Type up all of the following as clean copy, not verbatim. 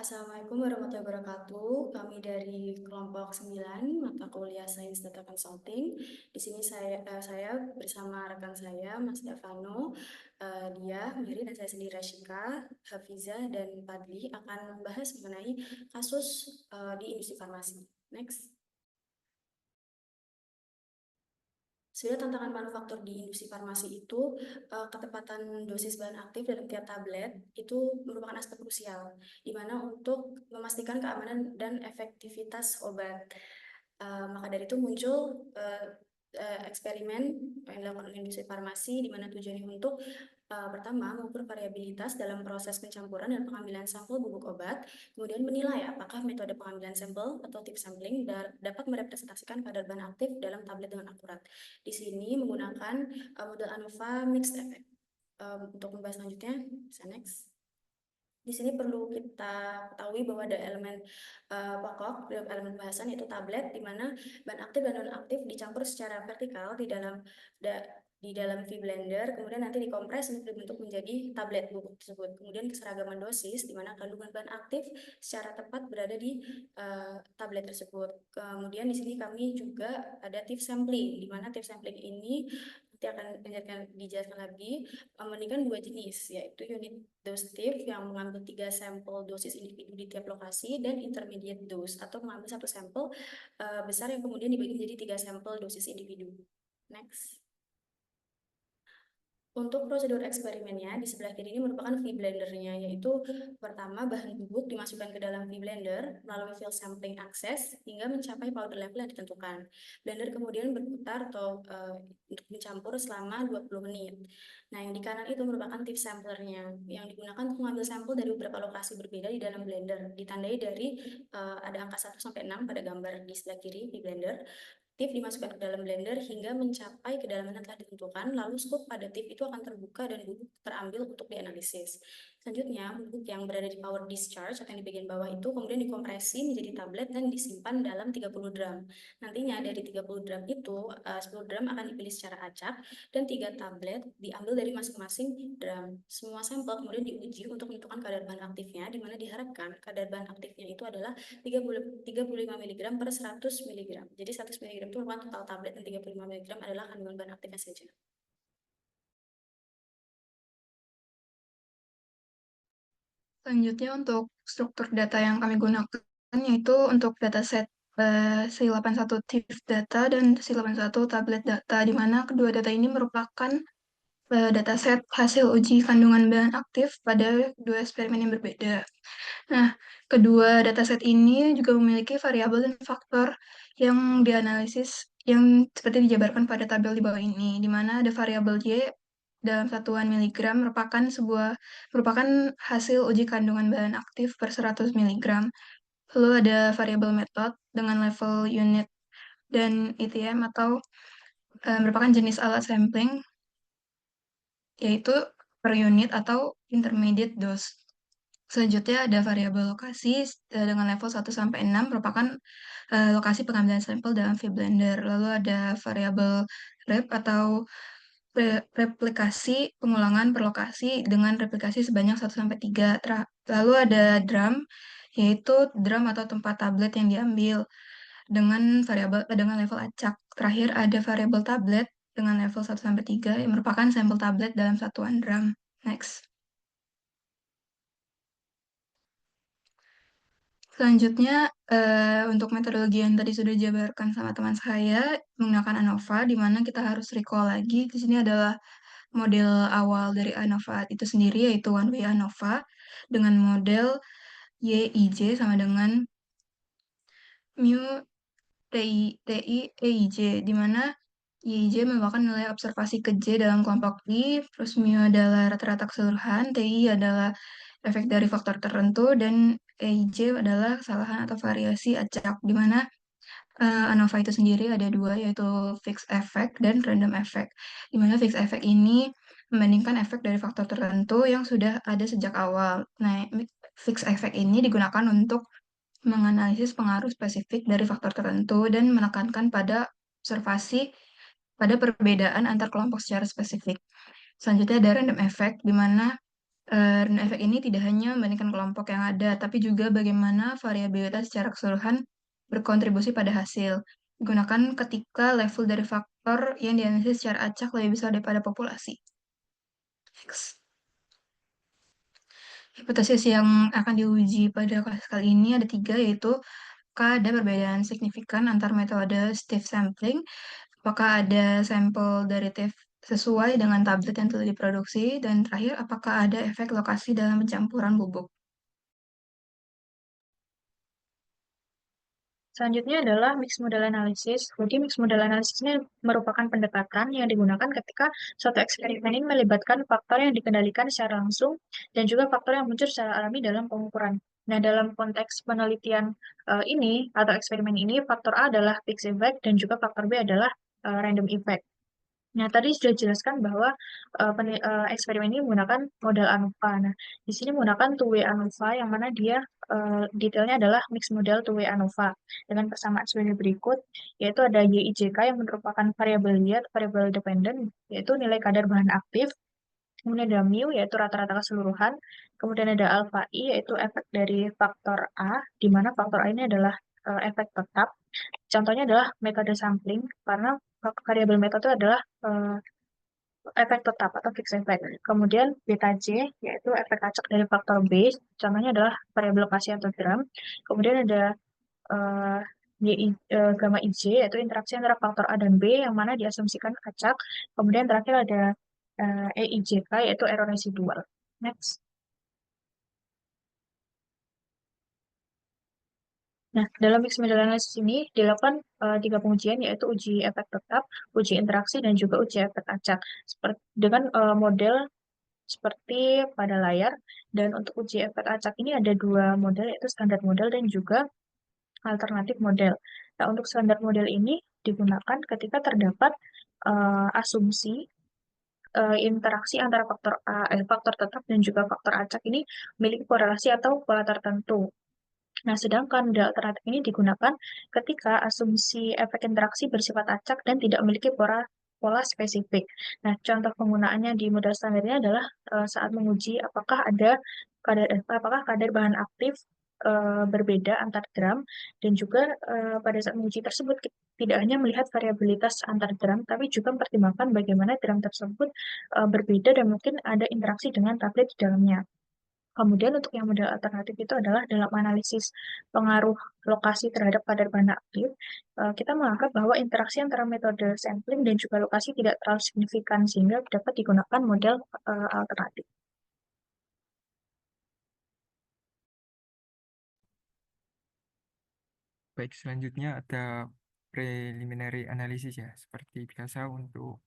Assalamualaikum warahmatullahi wabarakatuh. Kami dari kelompok 9 mata kuliah Sains Data Consulting. Di sini saya bersama rekan saya Mas Davano, dia Mary dan saya sendiri Rashika, Hafiza dan Padli akan membahas mengenai kasus di industri farmasi. Next. Sebenarnya tantangan manufaktur di industri farmasi itu ketepatan dosis bahan aktif dalam tiap tablet itu merupakan aspek krusial, di mana untuk memastikan keamanan dan efektivitas obat. Maka dari itu muncul eksperimen yang dilakukan oleh industri farmasi, di mana tujuannya untuk pertama mengukur variabilitas dalam proses pencampuran dan pengambilan sampel bubuk obat, kemudian menilai apakah metode pengambilan sampel atau tip sampling dapat merepresentasikan kadar bahan aktif dalam tablet dengan akurat. Di sini menggunakan model ANOVA Mixed Effect. Untuk membahas selanjutnya, bisa next. Di sini perlu kita ketahui bahwa ada elemen pokok dalam elemen pembahasan yaitu tablet, di mana bahan aktif dan non aktif dicampur secara vertikal di dalam V-blender, kemudian nanti dikompres untuk dibentuk menjadi tablet bubuk tersebut. Kemudian keseragaman dosis, di mana kandungan bahan aktif secara tepat berada di tablet tersebut. Kemudian di sini kami juga ada tip sampling, di mana tip sampling ini nanti akan dijelaskan lagi membandingkan dua jenis, yaitu unit dose tip yang mengambil 3 sampel dosis individu di tiap lokasi, dan intermediate dose atau mengambil satu sampel besar yang kemudian dibagi menjadi 3 sampel dosis individu. Next. Untuk prosedur eksperimennya, di sebelah kiri ini merupakan V-blendernya, yaitu pertama bahan bubuk dimasukkan ke dalam V-blender melalui field sampling access hingga mencapai powder level yang ditentukan. Blender kemudian berputar atau untuk mencampur selama 20 menit. Nah, yang di kanan itu merupakan tip samplernya, yang digunakan untuk mengambil sampel dari beberapa lokasi berbeda di dalam blender, ditandai dari ada angka 1 sampai 6 pada gambar di sebelah kiri V-blender. Tip dimasukkan ke dalam blender hingga mencapai kedalaman yang telah ditentukan, lalu scoop pada tip itu akan terbuka dan bubuk terambil untuk dianalisis. Selanjutnya, bubuk yang berada di power discharge atau yang di bagian bawah itu kemudian dikompresi menjadi tablet dan disimpan dalam 30 drum. Nantinya dari 30 drum itu, 10 drum akan dipilih secara acak dan 3 tablet diambil dari masing-masing drum. Semua sampel kemudian diuji untuk menentukan kadar bahan aktifnya, di mana diharapkan kadar bahan aktifnya itu adalah 35 mg per 100 mg. Jadi 100 mg itu merupakan total tablet dan 35 mg adalah kandungan bahan aktifnya saja. Selanjutnya untuk struktur data yang kami gunakan yaitu untuk dataset Si81 TIFF data dan Si81 tablet data, di mana kedua data ini merupakan dataset hasil uji kandungan bahan aktif pada dua eksperimen yang berbeda. Nah, kedua dataset ini juga memiliki variabel dan faktor yang dianalisis yang seperti dijabarkan pada tabel di bawah ini, di mana ada variabel Y dalam satuan miligram merupakan hasil uji kandungan bahan aktif per 100 miligram. Lalu ada variabel metode dengan level unit dan ITM atau merupakan jenis alat sampling, yaitu per unit atau intermediate dose. Selanjutnya ada variabel lokasi dengan level 1 sampai 6 merupakan lokasi pengambilan sampel dalam V-blender. Lalu ada variabel rep atau replikasi pengulangan per lokasi dengan replikasi sebanyak 1 sampai 3. Lalu ada drum, yaitu drum atau tempat tablet yang diambil dengan level acak. Terakhir ada variabel tablet dengan level 1 sampai 3 yang merupakan sampel tablet dalam satuan drum. Next. Selanjutnya, untuk metodologi yang tadi sudah dijabarkan sama teman saya menggunakan ANOVA, di mana kita harus recall lagi. Di sini adalah model awal dari ANOVA itu sendiri, yaitu one way ANOVA, dengan model YIJ sama dengan mu TI EIJ, di mana YIJ merupakan nilai observasi ke J dalam kelompok I, terus mu adalah rata-rata keseluruhan, TI adalah efek dari faktor tertentu, dan EIJ adalah kesalahan atau variasi acak, di mana ANOVA itu sendiri ada dua, yaitu fixed effect dan random effect, di mana fixed effect ini membandingkan efek dari faktor tertentu yang sudah ada sejak awal. Nah, fixed effect ini digunakan untuk menganalisis pengaruh spesifik dari faktor tertentu dan menekankan pada observasi pada perbedaan antar kelompok secara spesifik. Selanjutnya ada random effect, di mana Dan efek ini tidak hanya membandingkan kelompok yang ada, tapi juga bagaimana variabilitas secara keseluruhan berkontribusi pada hasil. Digunakan ketika level dari faktor yang dianalisis secara acak lebih besar daripada populasi. Next. Hipotesis yang akan diuji pada kelas kali ini ada 3, yaitu apakah ada perbedaan signifikan antar metode Steve sampling, apakah ada sampel dari TIFF sesuai dengan tablet yang telah diproduksi, dan terakhir, apakah ada efek lokasi dalam pencampuran bubuk. Selanjutnya adalah mixed model analysis. Jadi mixed model analysis ini merupakan pendekatan yang digunakan ketika suatu eksperimen ini melibatkan faktor yang dikendalikan secara langsung dan juga faktor yang muncul secara alami dalam pengukuran. Nah, dalam konteks penelitian ini atau eksperimen ini, faktor A adalah fixed effect dan juga faktor B adalah random effect. Nah, tadi sudah dijelaskan bahwa eksperimen ini menggunakan model ANOVA. Nah, di sini menggunakan two-way ANOVA yang mana dia detailnya adalah mixed model two-way ANOVA dengan persamaan sebagai berikut, yaitu ada YIJK yang merupakan variabel lihat, variabel dependent, yaitu nilai kadar bahan aktif. Kemudian ada mu, yaitu rata-rata keseluruhan. Kemudian ada alpha I, yaitu efek dari faktor A, di mana faktor A ini adalah efek tetap. Contohnya adalah metode sampling, karena variabel metode adalah efek tetap atau fixed effect. Kemudian beta J, yaitu efek acak dari faktor B, contohnya adalah variabel lokasi atau gram. Kemudian ada eh, gamma IJ, yaitu interaksi antara faktor A dan B, yang mana diasumsikan acak. Kemudian terakhir ada EIJK, yaitu error residual. Next. Nah, dalam mixed model analysis ini dilakukan 3 pengujian, yaitu uji efek tetap, uji interaksi, dan juga uji efek acak. Seperti, dengan model seperti pada layar. Dan untuk uji efek acak ini ada 2 model, yaitu standar model dan juga alternatif model. Nah, untuk standar model ini digunakan ketika terdapat asumsi interaksi antara faktor tetap dan juga faktor acak ini memiliki korelasi atau pola tertentu. Nah, sedangkan model alternatif ini digunakan ketika asumsi efek interaksi bersifat acak dan tidak memiliki pola spesifik. Nah, contoh penggunaannya di model standar ini adalah saat menguji apakah kadar bahan aktif berbeda antar gram, dan juga pada saat menguji tersebut tidak hanya melihat variabilitas antar gram, tapi juga mempertimbangkan bagaimana gram tersebut berbeda dan mungkin ada interaksi dengan tablet di dalamnya. Kemudian untuk yang model alternatif itu adalah dalam analisis pengaruh lokasi terhadap kadar bahan aktif, kita menganggap bahwa interaksi antara metode sampling dan juga lokasi tidak terlalu signifikan sehingga dapat digunakan model alternatif. Baik, selanjutnya ada preliminary analysis ya. Seperti biasa untuk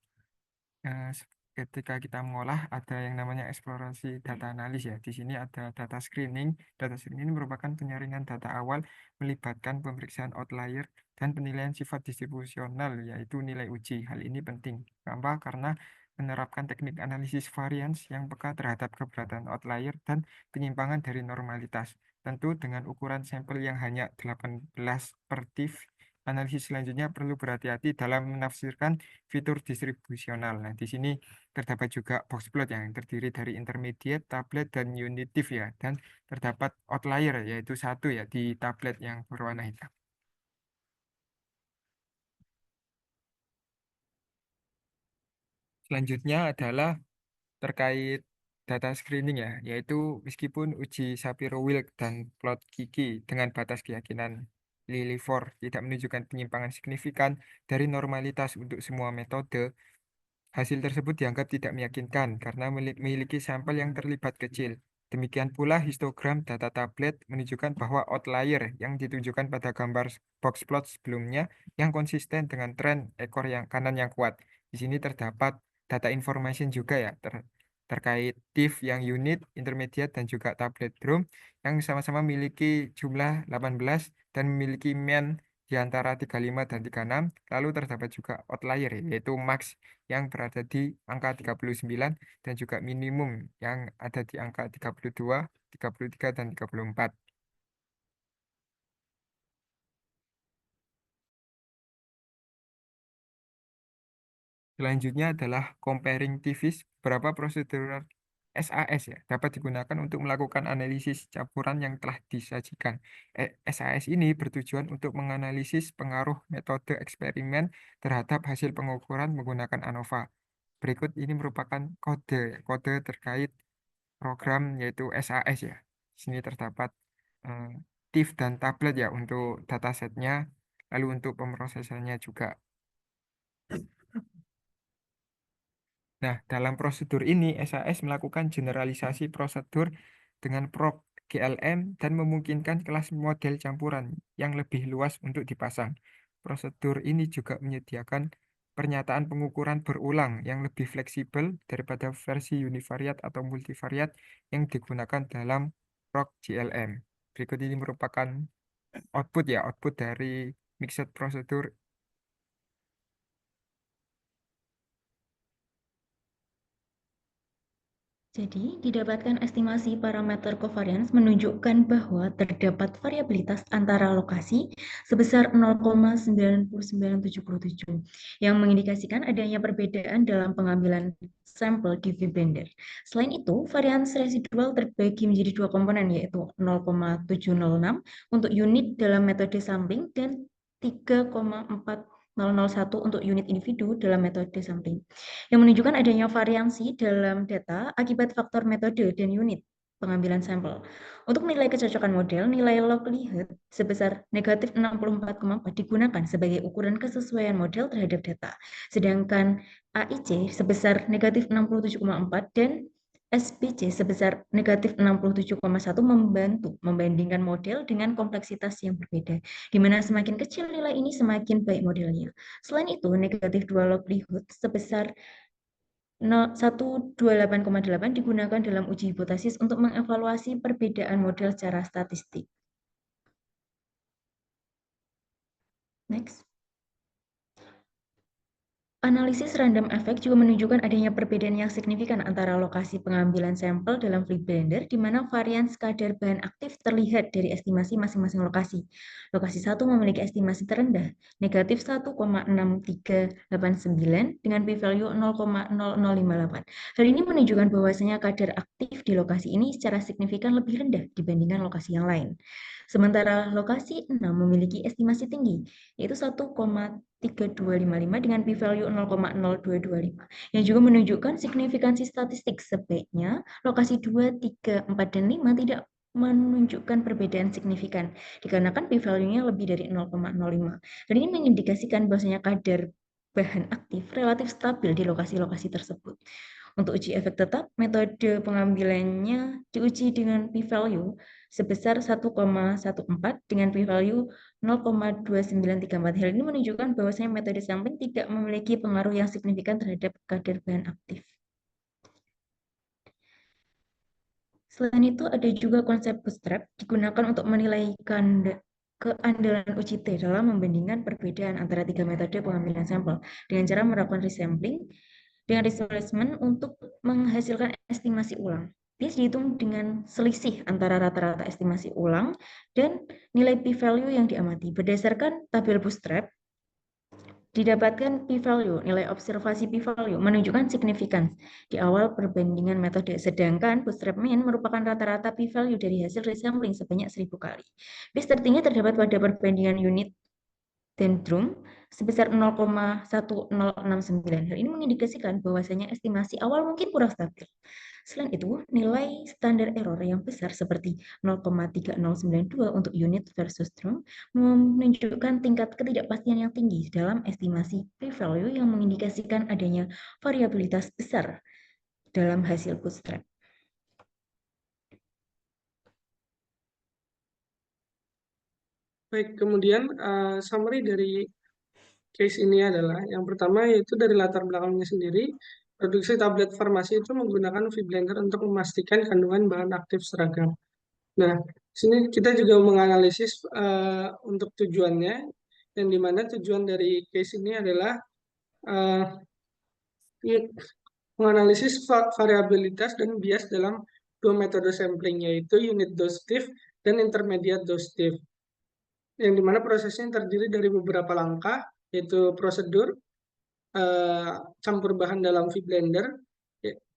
eh, ketika kita mengolah ada yang namanya eksplorasi data analis ya. Di sini ada data screening. Data screening ini merupakan penyaringan data awal melibatkan pemeriksaan outlier dan penilaian sifat distribusional yaitu nilai uji. Hal ini penting. Kenapa? Karena menerapkan teknik analisis varians yang peka terhadap keberadaan outlier dan penyimpangan dari normalitas. Tentu dengan ukuran sampel yang hanya 18 per TIFF, analisis selanjutnya perlu berhati-hati dalam menafsirkan fitur distribusional. Nah, di sini terdapat juga box plot yang terdiri dari intermediate, tablet, dan unitive ya. Dan terdapat outlier yaitu satu ya di tablet yang berwarna hitam. Selanjutnya adalah terkait data screening ya, yaitu meskipun uji Shapiro-Wilk dan plot Gigi dengan batas keyakinan Liliford tidak menunjukkan penyimpangan signifikan dari normalitas untuk semua metode, hasil tersebut dianggap tidak meyakinkan karena memiliki sampel yang terlibat kecil. Demikian pula histogram data tablet menunjukkan bahwa outlier yang ditunjukkan pada gambar box plot sebelumnya yang konsisten dengan tren ekor yang kanan yang kuat. Di sini terdapat data information juga ya terkait diff yang unit, intermediate, dan juga tablet drum yang sama-sama memiliki jumlah 18 dan memiliki mean di antara 35 dan 36. Lalu terdapat juga outlier yaitu max yang berada di angka 39 dan juga minimum yang ada di angka 32, 33, dan 34. Selanjutnya adalah comparing TVs, beberapa prosedural SAS ya, dapat digunakan untuk melakukan analisis campuran yang telah disajikan. SAS ini bertujuan untuk menganalisis pengaruh metode eksperimen terhadap hasil pengukuran menggunakan ANOVA. Berikut ini merupakan kode terkait program yaitu SAS ya. Di sini terdapat eh, TIFF dan tablet ya untuk datasetnya, lalu untuk pemrosesannya juga. Nah, dalam prosedur ini, SAS melakukan generalisasi prosedur dengan prog GLM dan memungkinkan kelas model campuran yang lebih luas untuk dipasang. Prosedur ini juga menyediakan pernyataan pengukuran berulang yang lebih fleksibel daripada versi univariat atau multivariat yang digunakan dalam prog GLM. Berikut ini merupakan output dari mixed prosedur. Jadi, didapatkan estimasi parameter covariance menunjukkan bahwa terdapat variabilitas antara lokasi sebesar 0,9977 yang mengindikasikan adanya perbedaan dalam pengambilan sampel di vBlender. Selain itu, varians residual terbagi menjadi dua komponen, yaitu 0,706 untuk unit dalam metode sampling dan 3,4001 untuk unit individu dalam metode sampling, yang menunjukkan adanya variansi dalam data akibat faktor metode dan unit pengambilan sampel. Untuk nilai kecocokan model, nilai likelihood sebesar negatif 64,4 digunakan sebagai ukuran kesesuaian model terhadap data, sedangkan AIC sebesar negatif 67,4 dan SPC sebesar negatif 67,1 membantu membandingkan model dengan kompleksitas yang berbeda, di mana semakin kecil nilai ini semakin baik modelnya. Selain itu, negatif 2 likelihood sebesar 128,8 digunakan dalam uji hipotesis untuk mengevaluasi perbedaan model secara statistik. Next. Analisis random effect juga menunjukkan adanya perbedaan yang signifikan antara lokasi pengambilan sampel dalam vBlender, di mana varian kadar bahan aktif terlihat dari estimasi masing-masing lokasi. Lokasi 1 memiliki estimasi terendah, negatif 1,6389 dengan p-value 0,0058. Hal ini menunjukkan bahwasanya kadar aktif di lokasi ini secara signifikan lebih rendah dibandingkan lokasi yang lain. Sementara lokasi 6 memiliki estimasi tinggi, yaitu 1,3255 dengan p-value 0,0225, yang juga menunjukkan signifikansi statistik. Sebaiknya lokasi 2, 3, 4, dan 5 tidak menunjukkan perbedaan signifikan dikarenakan p-value-nya lebih dari 0,05. Dan ini mengindikasikan bahwasanya kadar bahan aktif relatif stabil di lokasi-lokasi tersebut. Untuk uji efek tetap, metode pengambilannya diuji dengan p-value sebesar 1,14 dengan p-value 0,2934. Hal ini menunjukkan bahwasanya metode sampling tidak memiliki pengaruh yang signifikan terhadap kadar bahan aktif. Selain itu, ada juga konsep bootstrap digunakan untuk menilai keandalan uji T dalam membandingkan perbedaan antara tiga metode pengambilan sampel dengan cara melakukan resampling dengan replacement untuk menghasilkan estimasi ulang. Dia dihitung dengan selisih antara rata-rata estimasi ulang dan nilai p-value yang diamati. Berdasarkan tabel bootstrap, didapatkan p-value, nilai observasi p-value menunjukkan signifikan di awal perbandingan metode, sedangkan bootstrap mean merupakan rata-rata p-value dari hasil resampling sebanyak 1000 kali. Base tertinggi terdapat pada perbandingan unit dendrum sebesar 0,1069. Hal ini mengindikasikan bahwasanya estimasi awal mungkin kurang stabil. Selain itu, nilai standar error yang besar seperti 0,3092 untuk unit versus drum menunjukkan tingkat ketidakpastian yang tinggi dalam estimasi p-value yang mengindikasikan adanya variabilitas besar dalam hasil bootstrap. Baik, kemudian summary dari case ini adalah yang pertama yaitu dari latar belakangnya sendiri, produksi tablet farmasi itu menggunakan vBlender untuk memastikan kandungan bahan aktif seragam. Nah, sini kita juga menganalisis untuk tujuannya, yang dimana tujuan dari case ini adalah menganalisis variabilitas dan bias dalam dua metode sampling, yaitu unit dose diff dan intermediate dose diff, yang dimana prosesnya terdiri dari beberapa langkah, yaitu prosedur campur bahan dalam vBlender,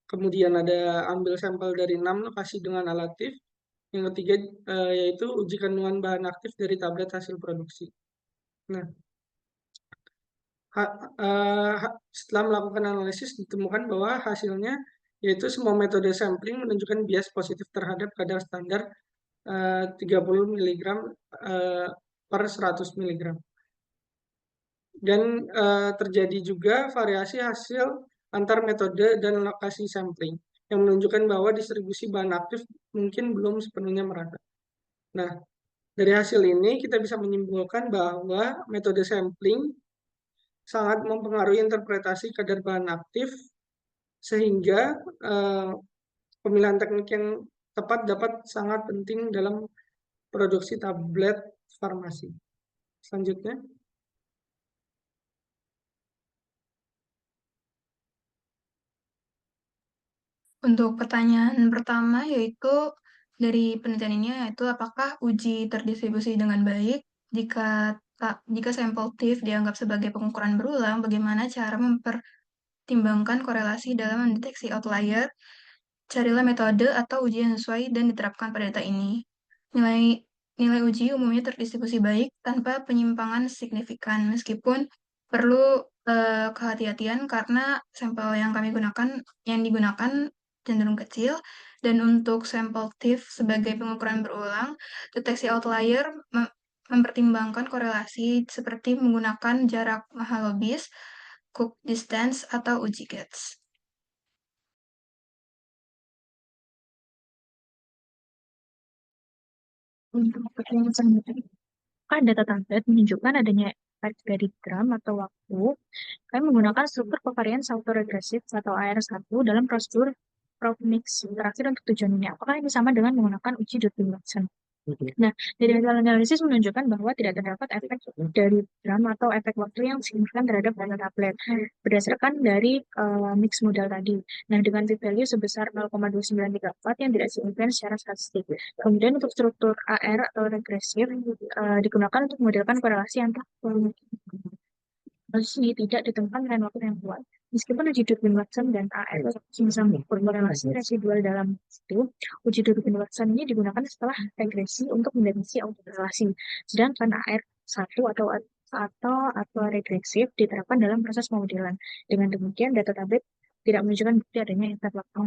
Kemudian ada ambil sampel dari 6 lokasi dengan alatif. Yang ketiga yaitu uji kandungan bahan aktif dari tablet hasil produksi. Nah, setelah melakukan analisis ditemukan bahwa hasilnya yaitu semua metode sampling menunjukkan bias positif terhadap kadar standar 30 mg per 100 mg. Dan terjadi juga variasi hasil antar metode dan lokasi sampling yang menunjukkan bahwa distribusi bahan aktif mungkin belum sepenuhnya merata. Nah, dari hasil ini kita bisa menyimpulkan bahwa metode sampling sangat mempengaruhi interpretasi kadar bahan aktif sehingga pemilihan teknik yang tepat dapat sangat penting dalam produksi tablet farmasi. Selanjutnya. Untuk pertanyaan pertama yaitu dari penelitian ini yaitu apakah uji terdistribusi dengan baik jika sampel TIFF dianggap sebagai pengukuran berulang, bagaimana cara mempertimbangkan korelasi dalam mendeteksi outlier? Carilah metode atau uji yang sesuai dan diterapkan pada data ini. Nilai uji umumnya terdistribusi baik tanpa penyimpangan signifikan, meskipun perlu kehati-hatian karena sampel yang digunakan cenderung kecil, dan untuk sampel TIFF sebagai pengukuran berulang, deteksi outlier mempertimbangkan korelasi seperti menggunakan jarak Mahalanobis, Cook distance, atau uji Getz. Untuk pertanyaan selanjutnya, data tablet menunjukkan adanya efek dari gram atau waktu. Kami menggunakan struktur covariance autoregresif atau AR1 dalam prosedur ProbMix terakhir untuk tujuan ini. Apakah ini sama dengan menggunakan uji Dutton-Watson? Nah, dari hasil analisis menunjukkan bahwa tidak terdapat efek dari gram atau efek waktu yang signifikan terhadap data tablet berdasarkan dari mix modal tadi. Nah, dengan p-value sebesar 0,2934 yang tidak signifikan secara statistik. Kemudian untuk struktur AR atau regresif digunakan untuk modelkan korelasi antar kasus ini tidak ditemukan tren waktu yang kuat. Meskipun uji Dutton-Watson dan AR sama berkorelasi residual dalam itu, uji Dutton-Watson ini digunakan setelah regresi untuk mendeteksi autokorelasi. Sedangkan AR1 atau regresif diterapkan dalam proses pemodelan. Dengan demikian, data tablet tidak menunjukkan bukti adanya efek waktu.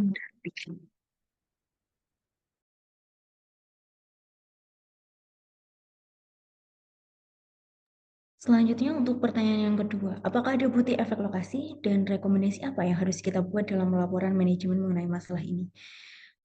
Selanjutnya untuk pertanyaan yang kedua, apakah ada bukti efek lokasi dan rekomendasi apa yang harus kita buat dalam laporan manajemen mengenai masalah ini?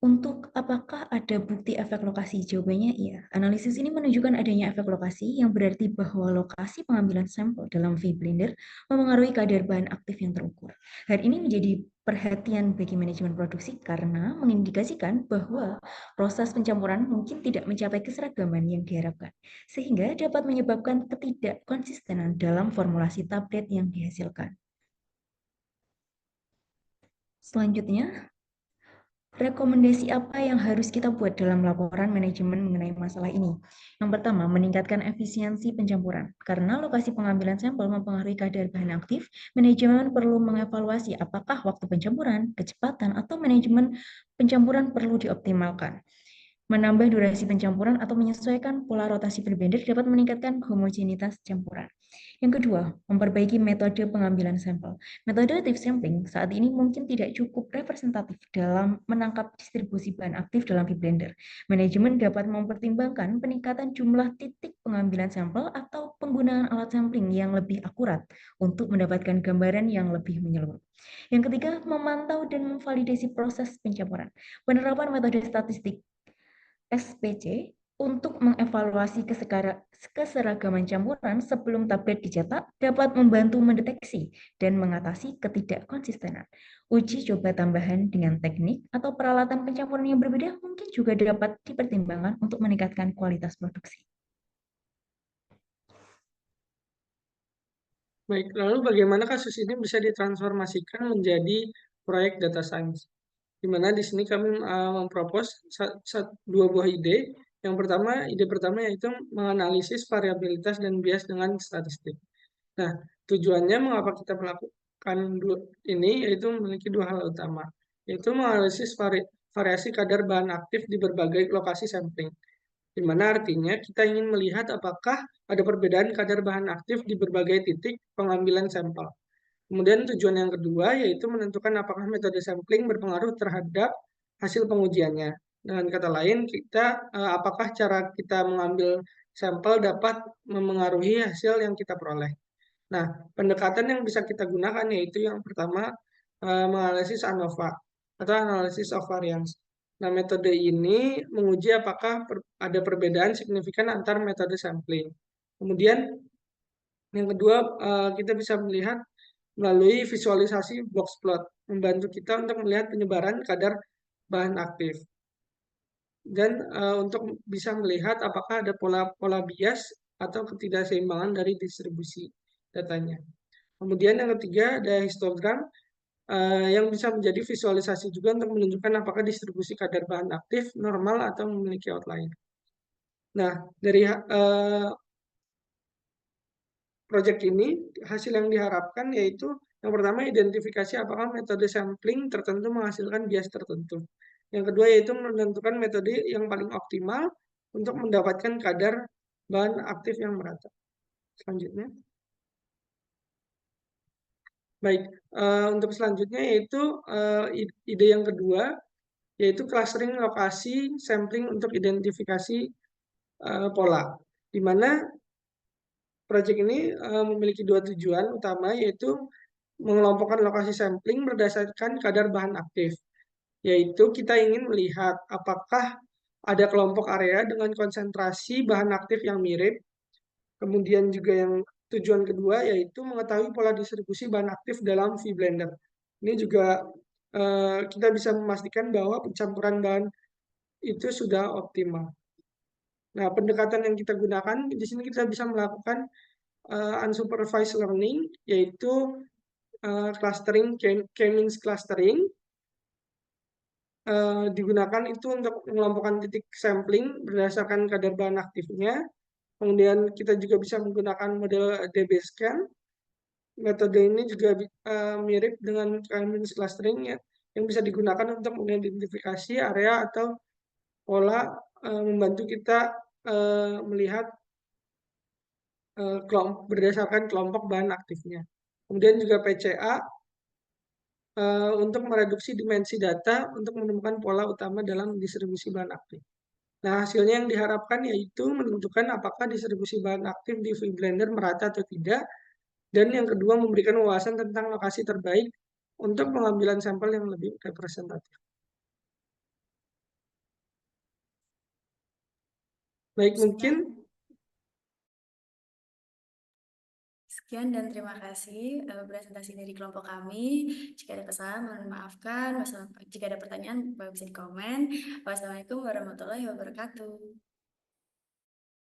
Untuk apakah ada bukti efek lokasi? Jawabannya iya. Analisis ini menunjukkan adanya efek lokasi yang berarti bahwa lokasi pengambilan sampel dalam vBlender memengaruhi kadar bahan aktif yang terukur. Hal ini menjadi perhatian bagi manajemen produksi karena mengindikasikan bahwa proses pencampuran mungkin tidak mencapai keseragaman yang diharapkan, sehingga dapat menyebabkan ketidakkonsistenan dalam formulasi tablet yang dihasilkan. Selanjutnya, rekomendasi apa yang harus kita buat dalam laporan manajemen mengenai masalah ini? Yang pertama, meningkatkan efisiensi pencampuran. Karena lokasi pengambilan sampel mempengaruhi kadar bahan aktif, manajemen perlu mengevaluasi apakah waktu pencampuran, kecepatan, atau manajemen pencampuran perlu dioptimalkan. Menambah durasi pencampuran atau menyesuaikan pola rotasi berbender dapat meningkatkan homogenitas campuran. Yang kedua, memperbaiki metode pengambilan sampel. Metode TIFF sampling saat ini mungkin tidak cukup representatif dalam menangkap distribusi bahan aktif dalam vBlender. Manajemen dapat mempertimbangkan peningkatan jumlah titik pengambilan sampel atau penggunaan alat sampling yang lebih akurat untuk mendapatkan gambaran yang lebih menyeluruh. Yang ketiga, memantau dan memvalidasi proses pencampuran. Penerapan metode statistik SPC untuk mengevaluasi keseragaman campuran sebelum tablet dicetak dapat membantu mendeteksi dan mengatasi ketidakkonsistenan. Uji coba tambahan dengan teknik atau peralatan pencampuran yang berbeda mungkin juga dapat dipertimbangkan untuk meningkatkan kualitas produksi. Baik, lalu bagaimana kasus ini bisa ditransformasikan menjadi proyek data science? Di mana di sini kami mempropos dua buah ide. Yang pertama, ide pertama yaitu menganalisis variabilitas dan bias dengan statistik. Nah, tujuannya mengapa kita melakukan ini yaitu memiliki dua hal utama. yaitu menganalisis variasi kadar bahan aktif di berbagai lokasi sampling. Di mana artinya kita ingin melihat apakah ada perbedaan kadar bahan aktif di berbagai titik pengambilan sampel. Kemudian tujuan yang kedua yaitu menentukan apakah metode sampling berpengaruh terhadap hasil pengujiannya. Dengan kata lain, apakah cara kita mengambil sampel dapat memengaruhi hasil yang kita peroleh. Nah, pendekatan yang bisa kita gunakan yaitu yang pertama menganalisis ANOVA atau Analysis of Variance. Nah, metode ini menguji apakah ada perbedaan signifikan antar metode sampling. Kemudian yang kedua kita bisa melihat melalui visualisasi box plot, membantu kita untuk melihat penyebaran kadar bahan aktif. Dan untuk bisa melihat apakah ada pola bias atau ketidakseimbangan dari distribusi datanya. Kemudian yang ketiga ada histogram yang bisa menjadi visualisasi juga untuk menunjukkan apakah distribusi kadar bahan aktif normal atau memiliki outlier. Nah, dari proyek ini hasil yang diharapkan yaitu yang pertama identifikasi apakah metode sampling tertentu menghasilkan bias tertentu. Yang kedua yaitu menentukan metode yang paling optimal untuk mendapatkan kadar bahan aktif yang merata. Selanjutnya. Baik, untuk selanjutnya yaitu ide yang kedua, yaitu clustering lokasi sampling untuk identifikasi pola. Di mana proyek ini memiliki dua tujuan utama, yaitu mengelompokkan lokasi sampling berdasarkan kadar bahan aktif. Yaitu kita ingin melihat apakah ada kelompok area dengan konsentrasi bahan aktif yang mirip. Kemudian juga yang tujuan kedua yaitu mengetahui pola distribusi bahan aktif dalam vBlender. Ini juga kita bisa memastikan bahwa pencampuran bahan itu sudah optimal. Nah, pendekatan yang kita gunakan di sini kita bisa melakukan unsupervised learning, yaitu clustering, K-means clustering, digunakan itu untuk mengelompokkan titik sampling berdasarkan kadar bahan aktifnya. Kemudian kita juga bisa menggunakan model DB-Scan. Metode ini juga mirip dengan K-means clustering ya, yang bisa digunakan untuk mengidentifikasi area atau pola, membantu kita melihat berdasarkan kelompok bahan aktifnya. Kemudian juga PCA untuk mereduksi dimensi data untuk menemukan pola utama dalam distribusi bahan aktif. Nah, hasilnya yang diharapkan yaitu menentukan apakah distribusi bahan aktif di vBlender merata atau tidak, dan yang kedua memberikan wawasan tentang lokasi terbaik untuk pengambilan sampel yang lebih representatif. Baik, mungkin sekian dan terima kasih presentasi dari kelompok kami. Jika ada kesalahan, mohon maafkan. Jika ada pertanyaan, bisa di komen. Wassalamualaikum warahmatullahi wabarakatuh.